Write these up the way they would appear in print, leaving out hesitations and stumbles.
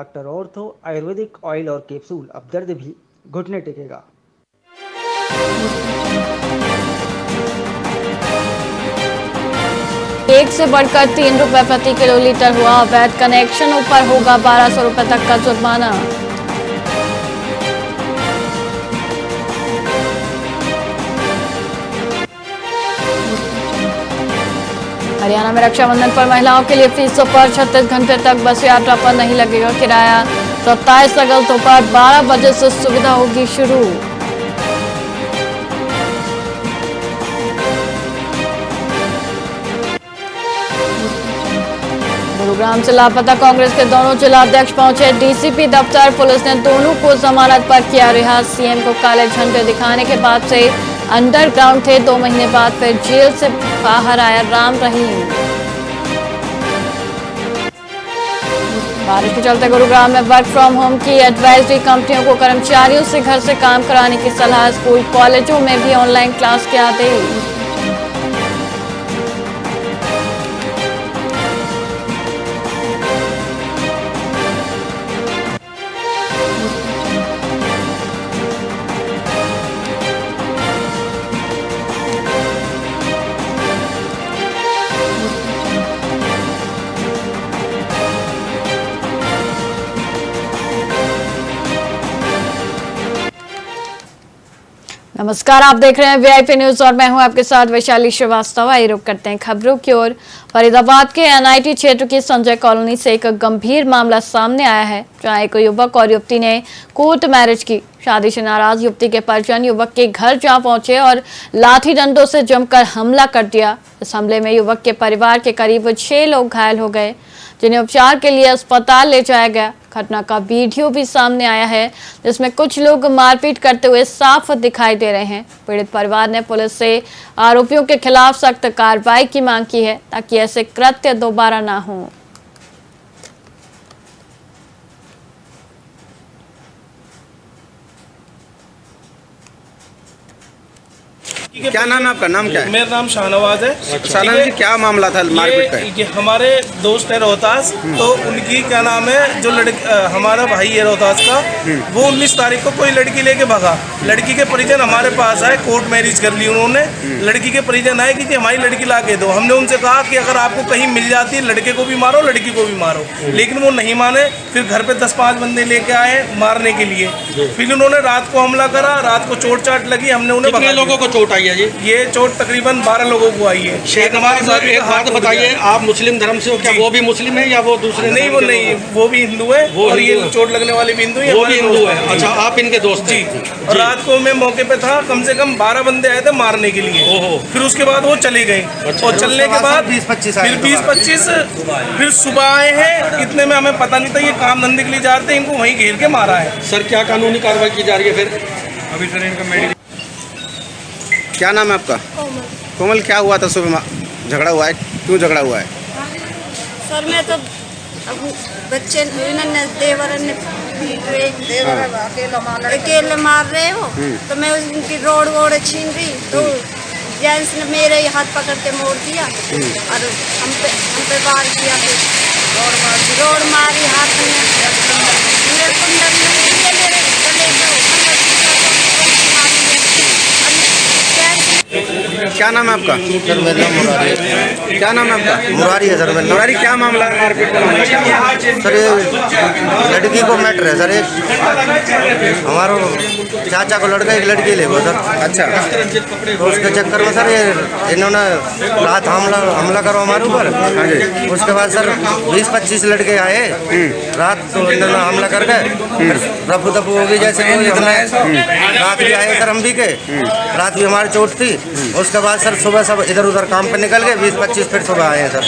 Doctor ortho Ayurvedic oil और capsule. अब दर्द भी घुटने टेकेगा। एक से बढ़कर 3 रुपए प्रति किलोलीटर हुआ अवैध कनेक्शनों पर होगा 1200 रुपए तक का जुर्माना। हरियाणा में रक्षाबंधन पर महिलाओं के लिए फीसों पर 36 घंटे तक बस यात्रा पर नहीं लगेगा किराया। 27 अगस्त दोपहर 12 बजे से सुविधा होगी शुरू। गुरुग्राम से लापता कांग्रेस के दोनों जिलाध्यक्ष पहुंचे डीसीपी दफ्तर। पुलिस ने दोनों को जमानत पर किया रिहा। सीएम को काले झंडे दिखाने के बाद से अंडरग्राउंड थे। 2 महीने बाद फिर जेल से बाहर आया राम रहीम। बारिश के चलते गुरुग्राम में वर्क फ्रॉम होम की एडवाइजरी। कंपनियों को कर्मचारियों से घर से काम कराने की सलाह। स्कूल कॉलेजों में भी ऑनलाइन क्लास के आदेश। नमस्कार, आप देख रहे हैं वीआईपी न्यूज और मैं हूं आपके साथ वैशाली श्रीवास्तव। आइए रुक करते हैं खबरों की ओर। फरीदाबाद के एनआईटी क्षेत्र की संजय कॉलोनी से एक गंभीर मामला सामने आया है, जहां एक युवक और युवती ने कोर्ट मैरिज की। शादी से नाराज युवती के परिजन युवक के घर जा पहुंचे और लाठी डंडों से जमकर हमला कर दिया। इस हमले में युवक के परिवार के करीब 6 लोग घायल हो गए, जिन्हें उपचार के लिए अस्पताल ले जाया गया। घटना का वीडियो भी सामने आया है, जिसमें कुछ लोग मारपीट करते हुए साफ दिखाई दे रहे हैं। पीड़ित परिवार ने पुलिस से आरोपियों के खिलाफ सख्त कार्रवाई की मांग की है, ताकि ऐसे कृत्य दोबारा ना हो। क्या नाम है आपका? नाम क्या है? मेरा नाम शाहनवाज है। शाहनवाज जी, क्या मामला था मारपीट का? ये हमारे दोस्त है रोहतास, तो उनकी क्या नाम है, जो हमारा भाई है रोहतास का, वो 19 तारीख को कोई लड़की लेके भागा। लड़की के परिजन हमारे पास आए, कोर्ट मैरिज कर ली उन्होंने। लड़की के परिजन आए कि हमारी लड़की ला के दो। हमने उनसे कहा कि अगर आपको कहीं मिल जाती है, लड़के को भी मारो लड़की को भी मारो, लेकिन वो नहीं माने। फिर घर पे 10-5 बंदे लेके आए मारने के लिए। फिर उन्होंने रात को हमला करा, रात को चोट चाट लगी। हमने उन्हें कितने लोगों को चोट आई है जी? ये चोट तकरीबन 12 लोगों को आई है। एक बात बताइए, आप मुस्लिम धर्म से हो क्या? वो भी मुस्लिम है या वो दूसरे? नहीं, वो नहीं, वो भी हिंदू है और ये चोट लगने वाले भी हिंदू है। वो भी हिंदू है। अच्छा, आप इनके दोस्त जी। और रात को मैं मौके पे था, कम से कम 12 बंदे आए थे मारने के लिए। फिर उसके बाद वो चले गए। और चलने के बाद 20-25 फिर सुबह आए हैं। इतने में हमें पता नहीं था, ये काम धंधे के लिए जा रहे थे, इनको वहीं घेर के मारा है। सर, क्या कानूनी कार्रवाई की जा रही है फिर? अभी सर इनका मेडिकल। क्या नाम है आपका? कोमल, क्या हुआ था सुबह? झगड़ा हुआ है? क्यों झगड़ा हुआ है? सर मैं तो अब बच्चे देवर ने अकेले मार रहे हो, तो मैं उनकी रोड वोड छीन रही, तो जेंट्स ने मेरे ही हाथ पकड़ के मोड़ दिया और हम पे वार किया। रोड मारी हाथ में, मेरे कुंडल में मेरे गले पे। क्या नाम है आपका? सर मेरा नाम मुरारी है। क्या नाम है आपका? मुरारी है सर मेरा नाम। मुरारी, क्या मामला है मारपीट का? सर ये लड़की को मैटर है सर। एक हमारा चाचा को लड़का, एक लड़की ले वो सर। अच्छा, तो उसके चक्कर में सर ये इन्होंने रात हमला करो हमारे ऊपर। उसके बाद सर 20-25 लड़के आए रात, तो इन्होंने हमला कर गए। रफू दफू हो गई जैसे कोई हमने। रात भी आए सर, हम भी के रात भी हमारी चोट थी। उसके बाद सर सुबह सब इधर उधर काम पे निकल गए। 20-25 फिर सुबह आए हैं सर।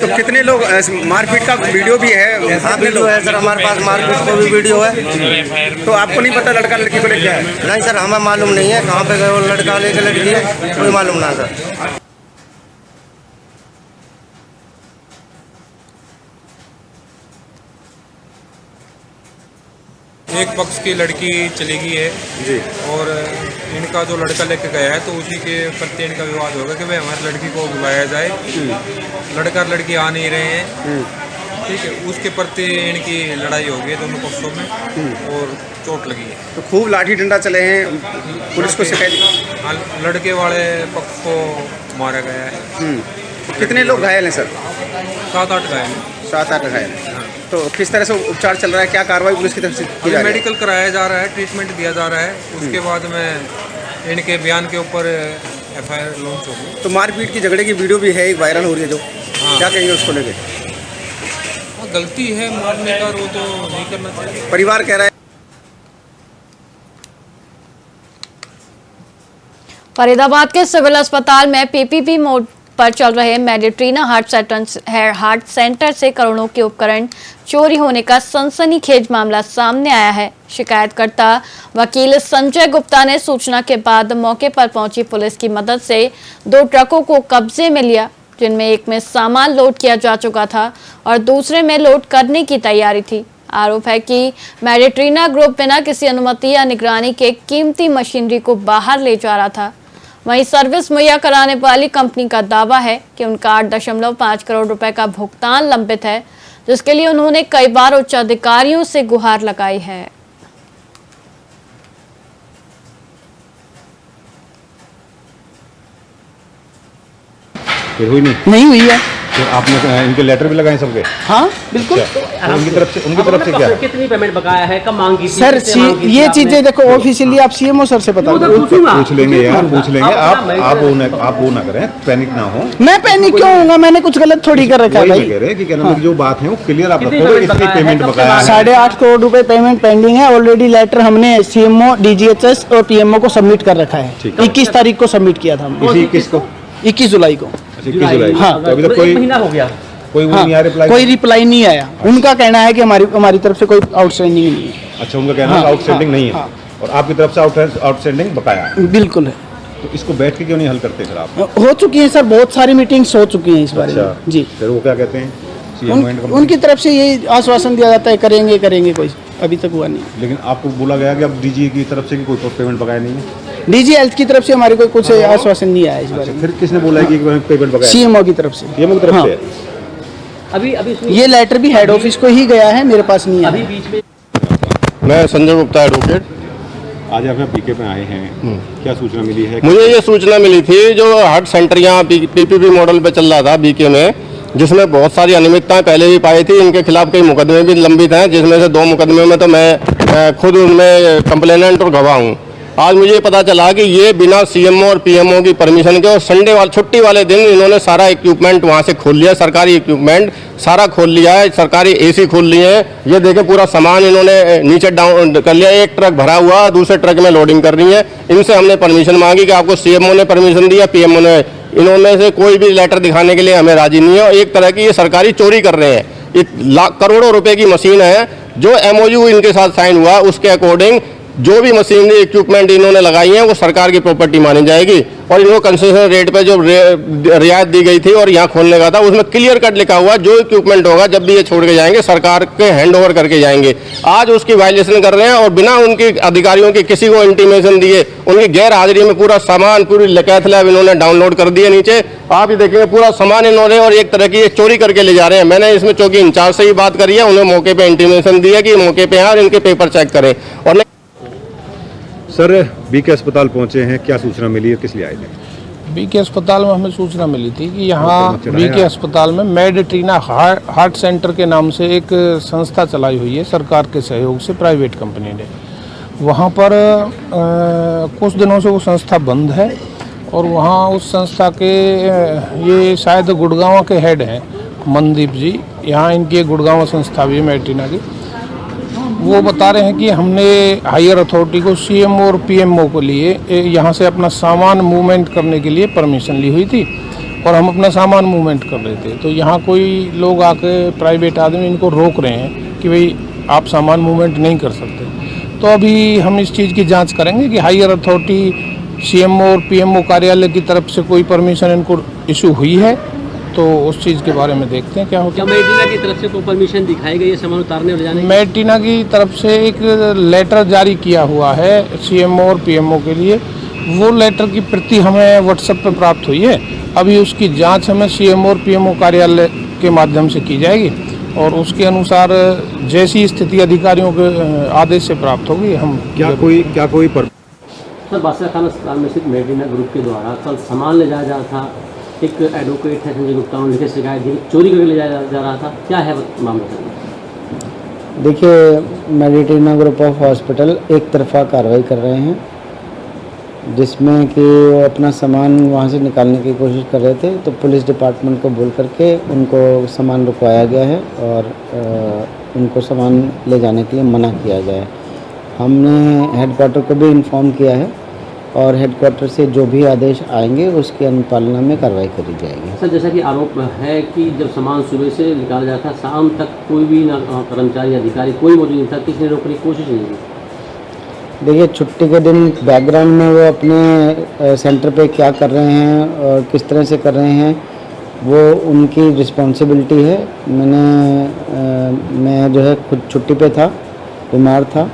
तो कितने लोग? मारपीट का वीडियो भी है? हाँ वीडियो है सर हमारे पास, मारपीट को भी वीडियो है। तो आपको नहीं पता लड़का लड़की को लेके आया? नहीं सर, हमें मालूम नहीं है कहाँ पे गए वो लड़का लेके लड़की है, कोई मालूम ना सर। एक पक्ष की लड़की चली गई है जी, और इनका जो लड़का लेके गया है, तो उसी के प्रति इनका विवाद होगा कि भाई हमारी लड़की को बुलाया जाए। लड़का लड़की आ नहीं रहे हैं। ठीक है, उसके प्रति इनकी लड़ाई हो गई है दोनों पक्षों में और चोट लगी है। तो खूब लाठी डंडा चले हैं, पुलिस को शिकायत। हाँ, लड़के वाले पक्ष को मारा गया है। कितने लोग घायल हैं सर? 7-8 घायल हैं। 7-8 घायल हैं। तो किस तरह से उपचार चल रहा है, क्या कार्रवाई पुलिस की तरफ से की जा रही है? मेडिकल कराया जा रहा है, ट्रीटमेंट दिया जा रहा है, उसके बाद में इनके बयान के ऊपर FIR लॉन्च होगी। तो मारपीट की झगड़े की वीडियो भी है, एक वायरल हो रही है जो, क्या कहेंगे उसको लेके? गलती है मारने का, वो तो नहीं करना चाहिए। परिवार कह रहा है। फरीदाबाद के सिविल अस्पताल में PPP मोड पर चल रहे मेडिट्रीना हार्ट सेंटर से करोड़ों के उपकरण चोरी होने का सनसनीखेज मामला सामने आया है। शिकायतकर्ता वकील संजय गुप्ता ने सूचना के बाद मौके पर पहुंची पुलिस की मदद से 2 ट्रकों को कब्जे में लिया, जिनमें एक में सामान लोड किया जा चुका था और दूसरे में लोड करने की तैयारी थी। आरोप है कि मेडिट्रीना ग्रुप बिना किसी अनुमति या निगरानी के कीमती मशीनरी को बाहर ले जा रहा था। वहीं सर्विस मुहैया कराने वाली कंपनी का दावा है कि उनका 8.5 करोड़ रुपए का भुगतान लंबित है, जिसके लिए उन्होंने कई बार उच्च अधिकारियों से गुहार लगाई है। फिर हुई नहीं हुई है। तो आपने इनके लेटर भी लगाए सबके? हाँ बिल्कुल। तो उनकी तरफ से क्या है? कितनी पेमेंट बकाया है, कब मांग की थी सर? ये चीजें देखो ऑफिशियली आप CMO सर से बता दो। पूछ लेंगे यार, पूछ लेंगे। आप वो ना करें, पैनिक ना हो। मैं पैनिक क्यों होऊंगा? मैंने कुछ गलत थोड़ी कर रखा है भाई। कह रहे हैं कि क्या नाम है, जो बात है वो क्लियर आप रखो। इतनी पेमेंट बकाया है, 8.5 करोड़ रुपए पेमेंट पेंडिंग है। ऑलरेडी लेटर हमने CMO, DGHS और PMO को सबमिट कर रखा है। 21 तारीख को सबमिट किया था हमने। 21 जुलाई को। 21 जुलाई। हाँ, तो अभी तक कोई महीना हो गया, कोई रिप्लाई नहीं आया। उनका कहना है कि हमारी तरफ से कोई आउटस्टैंडिंग नहीं है। अच्छा, उनका कहना है आउटस्टैंडिंग नहीं है और आपकी तरफ से आउटस्टैंडिंग बकाया है। बिल्कुल है। तो इसको बैठ के क्यों नहीं हल करते फिर आप? हो चुकी है सर, बहुत सारी मीटिंग्स हो चुकी हैं इस बारे में जी। फिर वो क्या कहते हैं? उनकी तरफ से यही आश्वासन दिया जाता है करेंगे, कोई अभी तक हुआ नहीं। लेकिन आपको बोला गया कि अब DG की तरफ से कोई पेमेंट बकाया नहीं है? DG हेल्थ की तरफ से हमारे कोई कुछ आश्वासन नहीं आया इस बारे में। फिर किसने बोला है कि पेमेंट बकाया? CMO की तरफ से। CMO की तरफ से। अभी ये लेटर भी हेड ऑफिस को ही गया है, मेरे पास नहीं अभी है। बीच में मैं संजय गुप्ता एडवोकेट। आज आप PK पे आए हैं, क्या सूचना मिली है? मुझे ये सूचना मिली थी, जो हार्ट सेंटर यहाँ PPP मॉडल पे चल रहा था BK में, जिसमें बहुत सारी अनियमितताएं पहले भी पाई थी। इनके खिलाफ कई मुकदमे भी लंबित हैं, जिसमें से 2 मुकदमे में तो मैं खुद उनमें कंप्लेनेंट और गवाह हूँ। आज मुझे पता चला कि ये बिना CMO और PMO की परमिशन के और छुट्टी वाले दिन इन्होंने सारा इक्विपमेंट वहाँ से खोल लिया। सरकारी इक्विपमेंट सारा खोल लिया है, सरकारी AC खोल लिए हैं। ये देखें, पूरा सामान इन्होंने नीचे डाउन कर लिया। एक ट्रक भरा हुआ, दूसरे ट्रक में लोडिंग कर रही है। इनसे हमने परमिशन मांगी कि आपको CMO ने परमिशन दिया, PMO ने। इन्होंने से कोई भी लेटर दिखाने के लिए हमें राजी नहीं है और एक तरह की ये सरकारी चोरी कर रहे हैं। करोड़ों रुपए की मशीन है, जो MOU इनके साथ साइन हुआ उसके अकॉर्डिंग जो भी मशीनरी इक्विपमेंट इन्होंने लगाई है वो सरकार की प्रॉपर्टी मानी जाएगी। और इनको कंसेशन रेट पे जो रियायत दी गई थी और यहाँ खोलने का था, उसमें क्लियर कट लिखा हुआ जो इक्विपमेंट होगा जब भी ये छोड़ के जाएंगे सरकार के हैंड ओवर करके जाएंगे। आज उसकी वायलेशन कर रहे हैं और बिना उनके अधिकारियों के किसी को इंटीमेशन दिए, उनकी गैर हाजिरी में पूरा सामान, पूरी कैथ लैब इन्होंने डाउनलोड कर दिया नीचे। आप ये देखेंगे पूरा सामान इन्होंने और एक तरह की ये चोरी करके ले जा रहे हैं। मैंने इसमें चौकी इंचार्ज से ही बात करी है, उन्हें मौके पर इंटीमेशन दिया कि मौके पर आए और इनके पेपर चेक करें। और सर, BK अस्पताल पहुंचे हैं, क्या सूचना मिली है, किस लिए आए थे? BK अस्पताल में हमें सूचना मिली थी कि यहाँ BK अस्पताल में मेडिट्रीना हार्ट सेंटर के नाम से एक संस्था चलाई हुई है सरकार के सहयोग से, प्राइवेट कंपनी ने। वहाँ पर कुछ दिनों से वो संस्था बंद है और वहाँ उस संस्था के ये शायद गुड़गांव के हेड हैं मनदीप जी। यहाँ इनकी एक गुड़गांव संस्था भी है मेडिट्रीना की। वो बता रहे हैं कि हमने हायर अथॉरिटी को CMO और PMO को लिए यहाँ से अपना सामान मूवमेंट करने के लिए परमिशन ली हुई थी और हम अपना सामान मूवमेंट कर रहे थे। तो यहाँ कोई लोग आके प्राइवेट आदमी इनको रोक रहे हैं कि भाई आप सामान मूवमेंट नहीं कर सकते। तो अभी हम इस चीज़ की जांच करेंगे कि हायर अथॉरिटी CMO और PMO कार्यालय की तरफ से कोई परमिशन इनको इशू हुई है, तो उस चीज़ के बारे में देखते हैं क्या होता है। मेडिट्रीना की तरफ से कोई परमिशन दिखाई गई है सामान उतारने और ले जाने की? मेडिट्रीना की तरफ से एक लेटर जारी किया हुआ है CMO और PMO के लिए। वो लेटर की प्रति हमें WhatsApp पे प्राप्त हुई है। अभी उसकी जांच हमें CMO और PMO कार्यालय के माध्यम से की जाएगी और उसके अनुसार जैसी स्थिति अधिकारियों के आदेश से प्राप्त होगी हम क्या कोई सर बादशाह खान अस्पताल में स्थित मेडिना ग्रुप के द्वारा कल सामान ले जाया जा रहा था, एक एडवोकेट है संजय गुप्ता ने लिखे शिकायत दी, चोरी करके ले जाया जा रहा था, क्या है मामला सर? देखिए, मेडिटेना ग्रुप ऑफ हॉस्पिटल एक तरफा कार्रवाई कर रहे हैं, जिसमें कि वो अपना सामान वहाँ से निकालने की कोशिश कर रहे थे, तो पुलिस डिपार्टमेंट को बोल करके उनको सामान रुकवाया गया है और उनको सामान ले जाने के लिए मना किया गया है। हमने हेडक्वार्टर को भी इन्फॉर्म किया है और हेडक्वार्टर से जो भी आदेश आएंगे उसकी अनुपालना में कार्रवाई करी जाएगी। सर, जैसा कि आरोप है कि जब सामान सुबह से निकाला जाता था, शाम तक कोई भी कर्मचारी अधिकारी कोई मौजूद नहीं था, किसी ने रोकने की कोशिश नहीं की। देखिए, छुट्टी के दिन बैकग्राउंड में वो अपने सेंटर पे क्या कर रहे हैं और किस तरह से कर रहे हैं, वो उनकी रिस्पॉन्सिबिलिटी है। मैं जो है खुद छुट्टी पे था, बीमार था,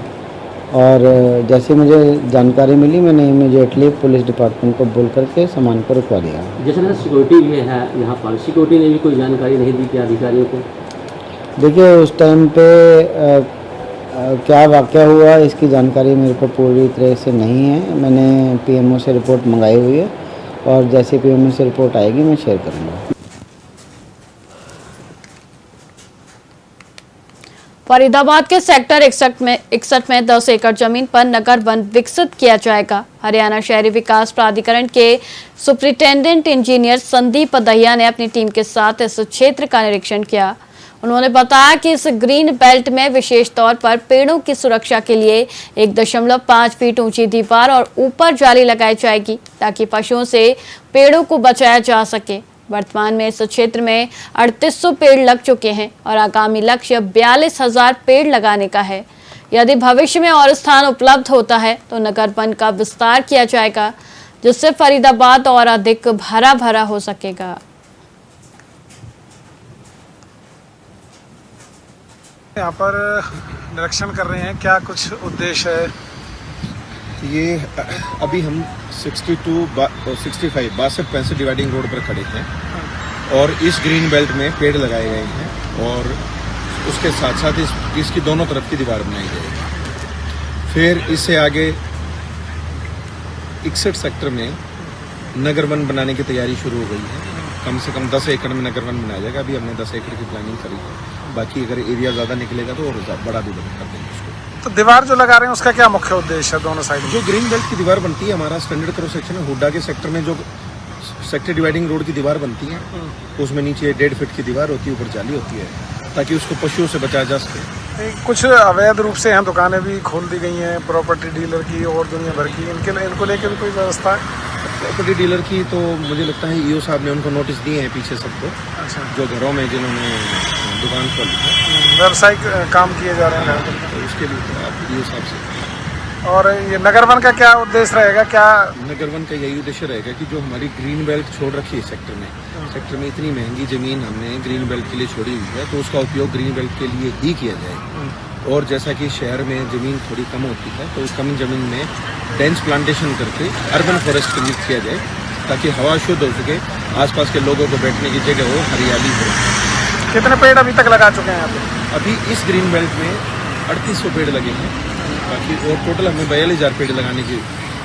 और जैसे मुझे जानकारी मिली मैंने इमीडिएटली पुलिस डिपार्टमेंट को बोल करके सामान को रुकवा दिया। जैसे सिक्योरिटी भी है यहाँ पर, सिक्योरिटी ने भी कोई जानकारी नहीं दी क्या अधिकारियों को? देखिए, उस टाइम पे क्या वाक़या हुआ इसकी जानकारी मेरे को पूरी तरह से नहीं है। मैंने पीएमओ से रिपोर्ट मंगाई हुई है और जैसे पीएमओ से रिपोर्ट आएगी मैं शेयर करूँगा। फरीदाबाद के सेक्टर 61 में 10 एकड़ जमीन पर नगर वन विकसित किया जाएगा। हरियाणा शहरी विकास प्राधिकरण के सुपरिटेंडेंट इंजीनियर संदीप दहिया ने अपनी टीम के साथ इस क्षेत्र का निरीक्षण किया। उन्होंने बताया कि इस ग्रीन बेल्ट में विशेष तौर पर पेड़ों की सुरक्षा के लिए 1.5 फीट ऊंची दीवार और ऊपर जाली लगाई जाएगी ताकि पशुओं से पेड़ों को बचाया जा सके। वर्तमान में इस क्षेत्र में 3800 पेड़ लग चुके हैं और आगामी लक्ष्य 42,000 पेड़ लगाने का है। यदि भविष्य में और स्थान उपलब्ध होता है तो नगर वन का विस्तार किया जाएगा, जिससे फरीदाबाद और अधिक भरा भरा हो सकेगा। यहाँ पर निरीक्षण कर रहे हैं, क्या कुछ उद्देश्य है? ये अभी हम 62 डिवाइडिंग रोड पर खड़े हैं और इस ग्रीन बेल्ट में पेड़ लगाए गए हैं और उसके साथ साथ इसकी दोनों तरफ की दीवार बनाई जाएगी। फिर इससे आगे 61 सेक्टर में नगर वन बनाने की तैयारी शुरू हो गई है। कम से कम 10 एकड़ में नगर वन बनाया जाएगा। अभी हमने 10 एकड़ की प्लानिंग करी है, बाकी अगर एरिया ज़्यादा निकलेगा तो और बड़ा भी कर देंगे उसको। तो दीवार जो लगा रहे हैं उसका क्या मुख्य उद्देश्य है? दोनों साइड जो ग्रीन बेल्ट की दीवार बनती है, हमारा स्टैंडर्ड क्रॉस सेक्शन है, हुड्डा के सेक्टर में जो सेक्टर डिवाइडिंग रोड की दीवार बनती है उसमें नीचे 1.5 फीट की दीवार होती है, ऊपर जाली होती है ताकि उसको पशुओं से बचाया जा सके। कुछ अवैध रूप से यहाँ दुकानें भी खोल दी गई हैं, प्रॉपर्टी डीलर की और दुनिया भर की, इनको लेकर भी कोई व्यवस्था है? प्रॉपर्टी डीलर की तो मुझे लगता है ईओ साहब ने उनको नोटिस दिए हैं पीछे सबको। अच्छा। जो घरों में जिन्होंने दुकान खोली है, व्यावसायिक काम किए जा रहे हैं, तो उसके लिए तो आप ईओ साहब से। और ये नगर वन का क्या उद्देश्य रहेगा? क्या नगर वन का यही उद्देश्य रहेगा कि जो हमारी ग्रीन बेल्ट छोड़ रखी है सेक्टर में इतनी महंगी जमीन हमने ग्रीन बेल्ट के लिए छोड़ी हुई है, तो उसका उपयोग ग्रीन बेल्ट के लिए ही किया जाए। और जैसा कि शहर में ज़मीन थोड़ी कम होती है तो उस कम ज़मीन में डेंस प्लांटेशन करके अर्बन फॉरेस्ट क्रिएट किया जाए ताकि हवा शुद्ध हो सके, आसपास के लोगों को बैठने की जगह हो, हरियाली हो। कितने पेड़ अभी तक लगा चुके हैं यहाँ पे? अभी इस ग्रीन बेल्ट में 3800 पेड़ लगे हैं, बाकी और टोटल हमें 42,000 पेड़ लगाने की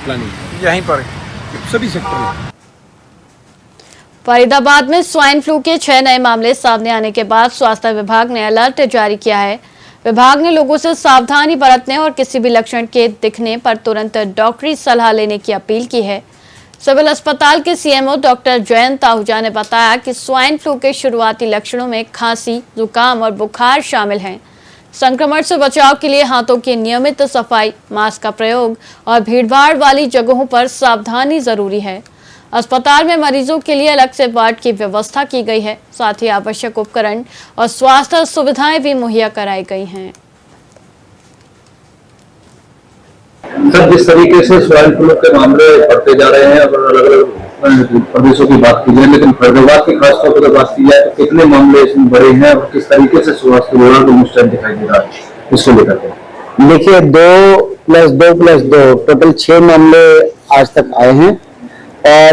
प्लानिंग यहीं पर सभी सेक्टर में। फरीदाबाद में स्वाइन फ्लू के 6 नए मामले सामने आने के बाद स्वास्थ्य विभाग ने अलर्ट जारी किया है। विभाग ने लोगों से सावधानी बरतने और किसी भी लक्षण के दिखने पर तुरंत डॉक्टरी सलाह लेने की अपील की है। सिविल अस्पताल के सीएमओ डॉक्टर जयंत आहूजा ने बताया कि स्वाइन फ्लू के शुरुआती लक्षणों में खांसी, जुकाम और बुखार शामिल हैं। संक्रमण से बचाव के लिए हाथों की नियमित सफाई, मास्क का प्रयोग और भीड़भाड़ वाली जगहों पर सावधानी जरूरी है। अस्पताल में मरीजों के लिए अलग से वार्ड की व्यवस्था की गई है, साथ ही आवश्यक उपकरण और स्वास्थ्य सुविधाएं भी मुहैया कराई गई हैं। सर, जिस तरीके से स्वाइन फ्लू के मामले बढ़ते जा रहे हैं, अगर अलग अलग प्रदेशों की बात की जाए, लेकिन फरीदाबाद की खासतौर पर बात की जाए तो कितने मामले इसमें बढ़े हैं और किस तरीके से स्वास्थ्य विभाग को मुस्तैद दिखाई दे रहा है इसको लेकर के? देखिए, 2+2+2 टोटल 6 मामले आज तक आए हैं और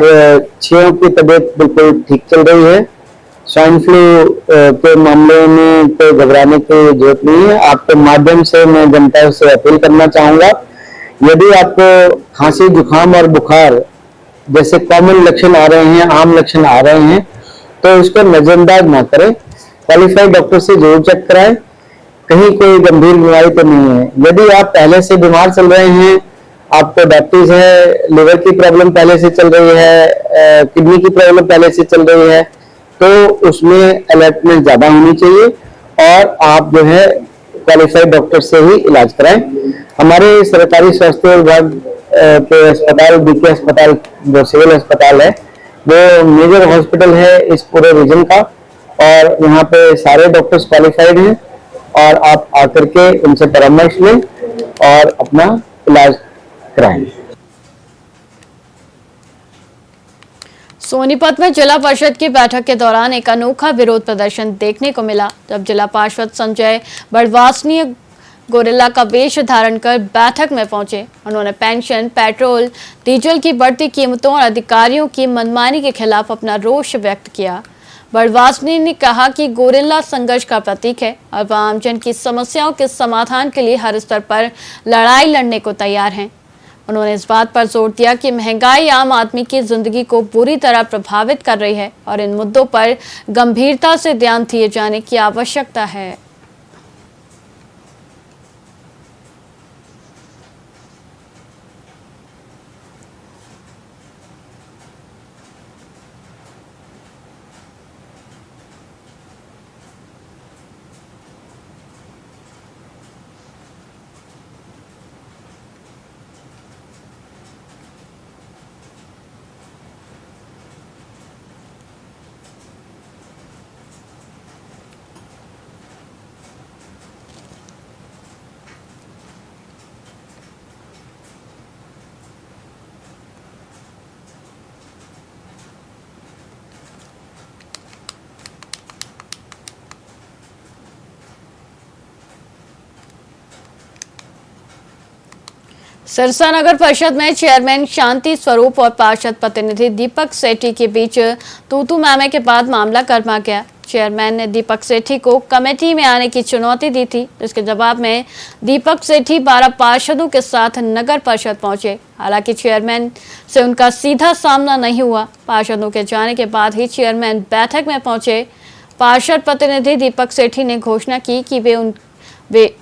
6 की तबीयत बिल्कुल ठीक चल रही है स्वाइन फ्लू के मामले में तो घबराने की जरूरत नहीं है। आपके माध्यम से मैं जनता से अपील करना चाहूँगा, यदि आपको खांसी, जुकाम और बुखार जैसे कॉमन लक्षण आ रहे हैं, आम लक्षण आ रहे हैं, तो इसको नजरअंदाज ना करें। क्वालिफाइड डॉक्टर से जरूर चेक कराएं, कहीं कोई गंभीर बीमारी तो नहीं है। यदि आप पहले से बीमार चल रहे हैं, आपको डायबिटीज है, लिवर की प्रॉब्लम पहले से चल रही है, किडनी की प्रॉब्लम पहले से चल रही है, तो उसमें अलर्टनेस ज्यादा होनी चाहिए और आप जो है क्वालिफाइड डॉक्टर से ही इलाज कराएं। हमारे सरकारी स्वास्थ्य विभाग के अस्पताल, बीके अस्पताल जो सिविल अस्पताल है, वो मेजर हॉस्पिटल है इस पूरे रीजन का, और यहाँ पे सारे डॉक्टर्स क्वालिफाइड हैं और आप आकर के उनसे परामर्श लें और अपना इलाज कराएं। सोनीपत में जिला परिषद की बैठक के दौरान एक अनोखा विरोध प्रदर्शन देखने को मिला, जब जिला पार्षद संजय बड़वासनी गोरिल्ला का वेश धारण कर बैठक में पहुंचे। उन्होंने पेंशन, पेट्रोल, डीजल की बढ़ती कीमतों और अधिकारियों की मनमानी के खिलाफ अपना रोष व्यक्त किया। बड़वासनी ने कहा कि गोरिल्ला संघर्ष का प्रतीक है और आमजन की समस्याओं के समाधान के लिए हर स्तर पर लड़ाई लड़ने को तैयार हैं। उन्होंने इस बात पर जोर दिया कि महंगाई आम आदमी की जिंदगी को बुरी तरह प्रभावित कर रही है और इन मुद्दों पर गंभीरता से ध्यान दिए जाने की आवश्यकता है। सिरसा नगर परिषद में चेयरमैन शांति स्वरूप और पार्षद प्रतिनिधि दीपक सेठी के बीच तूतू मैमे के बाद मामला गर्मा गया। चेयरमैन ने दीपक सेठी को कमेटी में आने की चुनौती दी थी, जिसके जवाब में दीपक सेठी 12 पार्षदों के साथ नगर परिषद पहुंचे। हालांकि चेयरमैन से उनका सीधा सामना नहीं हुआ। पार्षदों के जाने के बाद ही चेयरमैन बैठक में पहुंचे। पार्षद प्रतिनिधि दीपक सेठी ने घोषणा की कि वे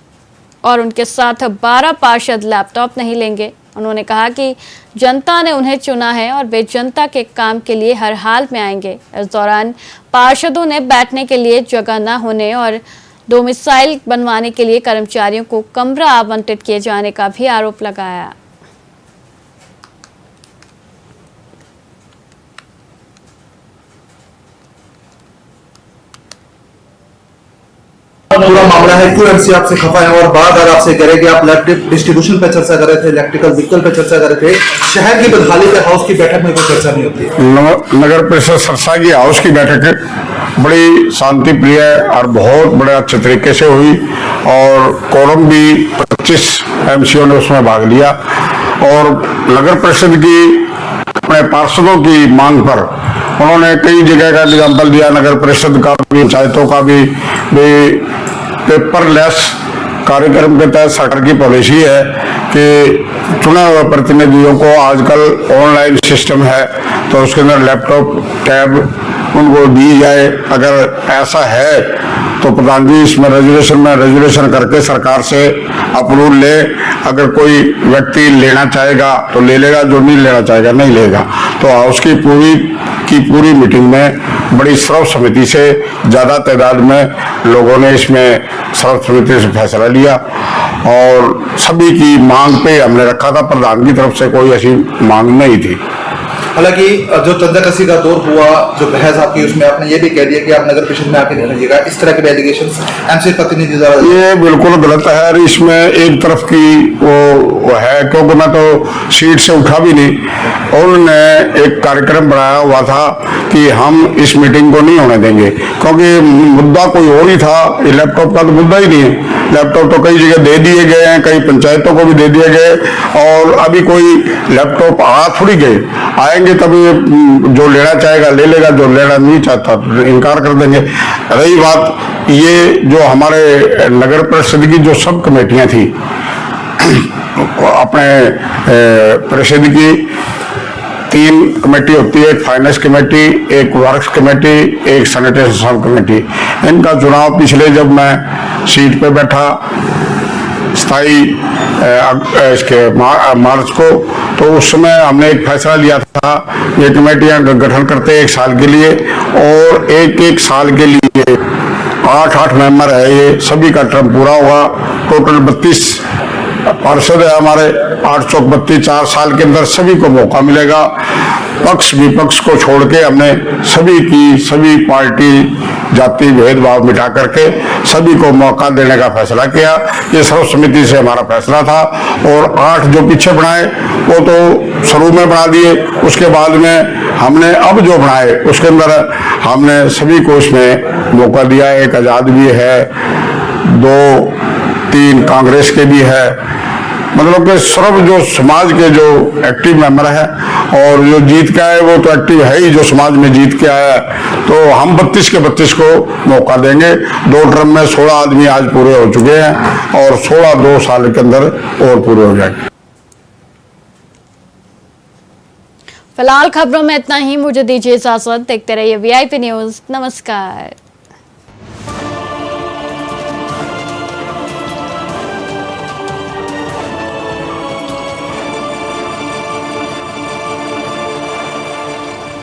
और उनके साथ 12 पार्षद लैपटॉप नहीं लेंगे। उन्होंने कहा कि जनता ने उन्हें चुना है और वे जनता के काम के लिए हर हाल में आएंगे। इस दौरान पार्षदों ने बैठने के लिए जगह न होने और डोमिसाइल बनवाने के लिए कर्मचारियों को कमरा आवंटित किए जाने का भी आरोप लगाया। पूरा मामला है, क्यों एमसी आपसे खफा है और बार बार आपसे कह रहे कि आप इलेक्ट्रिक डिस्ट्रीब्यूशन पे चर्चा कर रहे थे, इलेक्ट्रिकल व्हीकल पे चर्चा कर रहे थे, शहर की बदहाली पे हाउस की बैठक में कोई चर्चा नहीं होती है। नगर परिषद सिरसा की हाउस की बैठक बड़ी शांति प्रिय और बहुत बड़े अच्छे तरीके से हुई और कोरम भी 25 एमसीओ ने उसमें भाग लिया और नगर परिषद की अपने पार्षदों की मांग पर उन्होंने कई जगह का एग्जाम्पल दिया। नगर परिषद का भी, पंचायतों का भी पेपरलेस कार्यक्रम के तहत सरकार की पॉलिसी है कि चुने हुए प्रतिनिधियों को आजकल ऑनलाइन सिस्टम है तो उसके अंदर लैपटॉप, टैब उनको दी जाए। अगर ऐसा है तो प्रधान जी इसमें रेजुलेशन करके सरकार से अप्रूवल ले। अगर कोई व्यक्ति लेना चाहेगा तो ले लेगा, जो नहीं लेना चाहेगा नहीं लेगा। तो हाउस की पूरी मीटिंग में बड़ी सर्व समिति से ज्यादा तादाद में लोगों ने इसमें सर्व समिति से फैसला लिया और सभी की मांग पे हमने रखा था। प्रधान की तरफ से कोई ऐसी मांग नहीं थी। हालांकि जो चंदाकसी का दौर हुआ, जो बहस आपकी, उसमें आपने ये भी कह दिया कि आप नगर परिषद में आके नहीं रहिएगा। इस तरह के एलिगेशंस एमसी प्रतिनिधि द्वारा ये बिल्कुल गलत है और इसमें एक तरफ की वो है, क्योंकि मैं तो सीट से उठा भी नहीं। उन्होंने एक कार्यक्रम बनाया हुआ था कि हम इस मीटिंग को नहीं होने देंगे, क्योंकि मुद्दा कोई और ही था। लैपटॉप का तो मुद्दा ही नहीं है। लैपटॉप तो कई जगह दे दिए गए हैं, कई पंचायतों को भी दे दिए गए और अभी कोई लैपटॉप आ थोड़ी गए, आएंगे आएंगे तब ये जो लेना चाहेगा ले लेगा, जो लेना नहीं चाहता तो इनकार कर देंगे। रही बात ये जो हमारे नगर परिषद की जो सब कमेटियां थी अपने परिषद की 3 कमेटी होती है, एक फाइनेंस कमेटी, एक वर्क्स कमेटी, एक सैनिटेशन सब कमेटी। इनका चुनाव पिछले जब मैं सीट पे बैठा 27 इसके मार्च को, तो उस समय हमने एक फैसला लिया था ये कमेटियां गठन करते 1 साल के लिए, और एक साल के लिए 8 मेंबर है, ये सभी का टर्म पूरा होगा। टोटल 32 पार्षद है हमारे, 8 चौक 32, 4 साल के अंदर सभी को मौका मिलेगा। पक्ष विपक्ष को छोड़ के हमने सभी पार्टी जाति भेदभाव मिटा करके सभी को मौका देने का फैसला किया। ये सर्वसम्मति से हमारा फैसला था, और 8 जो पीछे बनाए वो तो शुरू में बना दिए, उसके बाद में हमने अब जो बनाए उसके अंदर हमने सभी को इसमें मौका दिया। एक आजाद भी है, 2-3 कांग्रेस के भी है, मतलब कि सर्व जो समाज के जो एक्टिव मेंबर है, और जो जीत के आए वो तो एक्टिव है ही, जो समाज में जीत के आया है। तो हम 32 के 32 को मौका देंगे। 2 टर्म में 16 आदमी आज पूरे हो चुके हैं, और 16 2 साल के अंदर और पूरे हो जाएंगे। फिलहाल खबरों में इतना ही, मुझे दीजिए इजाजत। देखते रहिए VIP न्यूज। नमस्कार।